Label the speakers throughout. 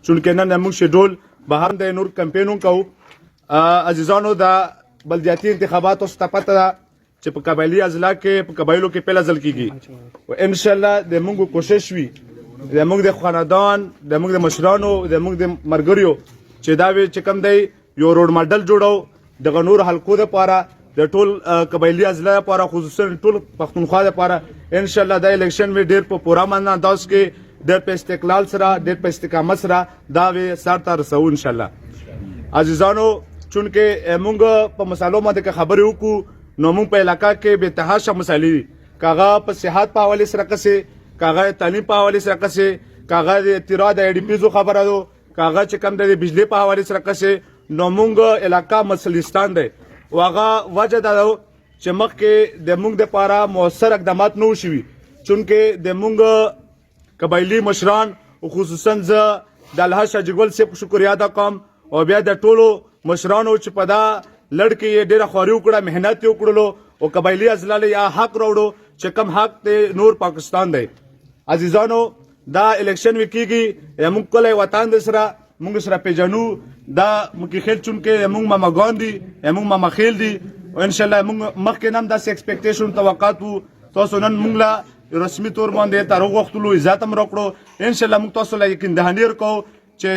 Speaker 1: چونکې نن موږ شیډول بهر د نور کمپینون کوو. عزیزانو د بلدیاتي انتخاباتو څخه پته ده چې په قبایلي اضلاع کې په قبایلو کې پیله ځل کیږي او ان شاء الله د موږ کوشش وي د موږ د خاندان د موږ د مشرانو د موږ د مرګریو چې دا وي چې کوم دی یو روډ ماډل جوړو د نور حلقو لپاره د ټول قبایلي اضلاع لپاره خصوصا ټول پښتونخوا لپاره ان شاء الله د الیکشن وی ډیر په پوره مانا انداز کې ډیر په استقلال سره ډیر په استقامت سره دا وی سر ته رسو ان شاء الله. عزیزانو چونکې موږ په مسالو باندې خبرې وکړو نو موږ په علاقه کې به تهاشه مسالې کاغه په صحت په حواله سره کسه کاغه تعلیم په حواله سره کسه کاغه د اعتراض د ای ډی پیزو خبره دو کاغه چې کم د بجلی په حواله سره کسه نو موږ علاقه مسلستان دی واغه وجه دا چې مخکې د موږ د لپاره موثر اقدامات نو شوي چونکې د موږ قبایلی مشران او خصوصا ز د الحاج شجګل سے شکریا ادا کوم او بیا د ټولو مشرانو چې په دا لړ کې ډېره خواري وکړه مهنت یې وکړلو او قبایلي اضلاع یا حق راوړو چې کم حق د نور پاکستان دی. عزیزانو دا الیکشن وکیږي موږ کله وطن د سره موږ سره پیژنو دا موږ خیل چونکې موږ ماما ګاندي موږ ماما خیل دي او ان شاء الله موږ مخکې نام داسې ایکسپیکټیشن توقعات وو تاسو نن موږ لا رسمي تور باندې تر وختلو عزت هم راکړو ان شاء الله موږ تاسو لا یقین دهانی ورکو چې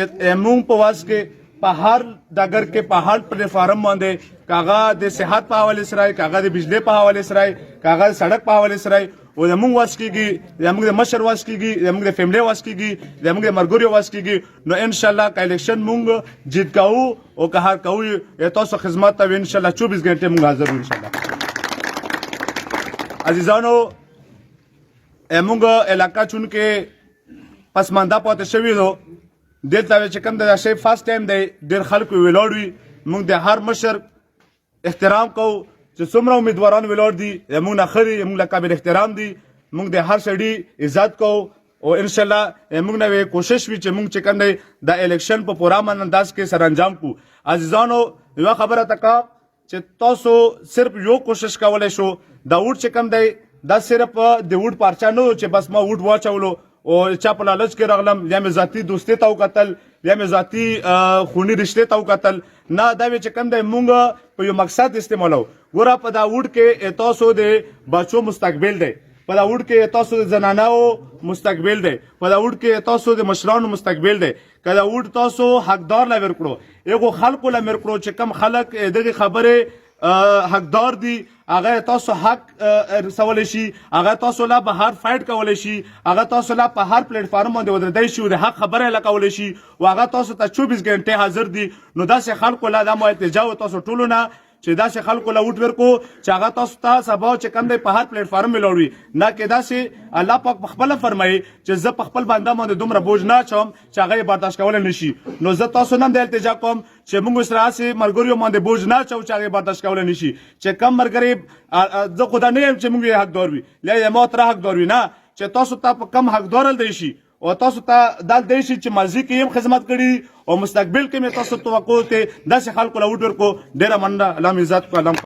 Speaker 1: موږ په واس کې په هر ډګر کې په هر پلیټفارم باندې کاغه د صحت په حواله سره کاغه د بجلی په حواله سره کاغه سړک په حواله سره او زموږ واس کېږي زموږ د مشر واس کېږي زموږ د فیملی واس کېږي زموږ د مرګوري واس کېږي نو ان شاء الله که الیکشن موږ جیت کوو او که هر کوو تاسو خدمت ته ان شاء الله 24 غنټې موږ حاضر یو ان شاء الله. عزیزانو موږ علاقه چونکې پسمانده پاتې شوي دو دلته چې کوم د شی فرست ټایم دی ډېر خلکو ولاړ وي موږ د هر مشر احترام کوو چې څومره امیدواران ولاړ دي موږ نه ښه دي موږ له قابل احترام دي موږ د هر سړي عزت کوو او ان شاء الله موږ نه کوشش وي چې موږ چې کوم دی د الیکشن په پوره انداز کې سر انجام کو. عزیزانو یوه خبره تکا چې تاسو صرف یو کوشش کولی شو دا ووټ چې کوم دی دا صرف د ووټ پارچه نه چې بس ما ووټ واچولو او چا په لالچ کې راغلم یا مې ذاتي دوستي ته وکتل یا مې ذاتي خوني رشتې ته وکتل نه دا چې کوم دی مونږ په یو مقصد استعمالو ګوره په دا ووټ کې تاسو د بچو مستقبل دی په دا ووټ کې تاسو د زنانو مستقبل دی په دا ووټ کې تاسو د مشرانو مستقبل دی که دا ووټ تاسو حقدار لا ورکړو یو خلکو لا ورکړو چې کم خلک دغه خبره حقدار دي هغه تاسو حق رسولی شي هغه تاسو لا په هر فایټ کولی شي هغه تاسو لا په هر پلیټفارم باندې ودرېدی شي او د حق خبره یې کولی شي او هغه تاسو ته 24 غنټې حاضر دي نو داسې خلکو لا دا مو التجا تاسو ټولو نه چې داسې خلکو لا ووټ ورکو چې هغه تاسو ته سبا چې کوم دی په هر پلیټفارم ولاړ وي نه کې داسې الله پاک پخپله فرمایي چې زه په خپل بنده باندې دومره بوج نه اچوم چې هغه یې برداشت کولی نه شي نو زه تاسو نه هم د التجا کوم چې موږ سره هسې ملګریو باندې بوج نه اچوو چې هغه یې برداشت کولی نه شي چې کم ملګری زه خو دا نه یم چې موږ یې حقدار وي یا یې ما تره حقدار وي نه چې تاسو ته په کم حقدار دی شي او تاسو ته دا دی شي چې ماضي کې هم خدمت کړي او مستقبل کې مې تاسو توقع ته داسې خلکو له ووټ ورکړو ډېره مننه الله مې عزت کو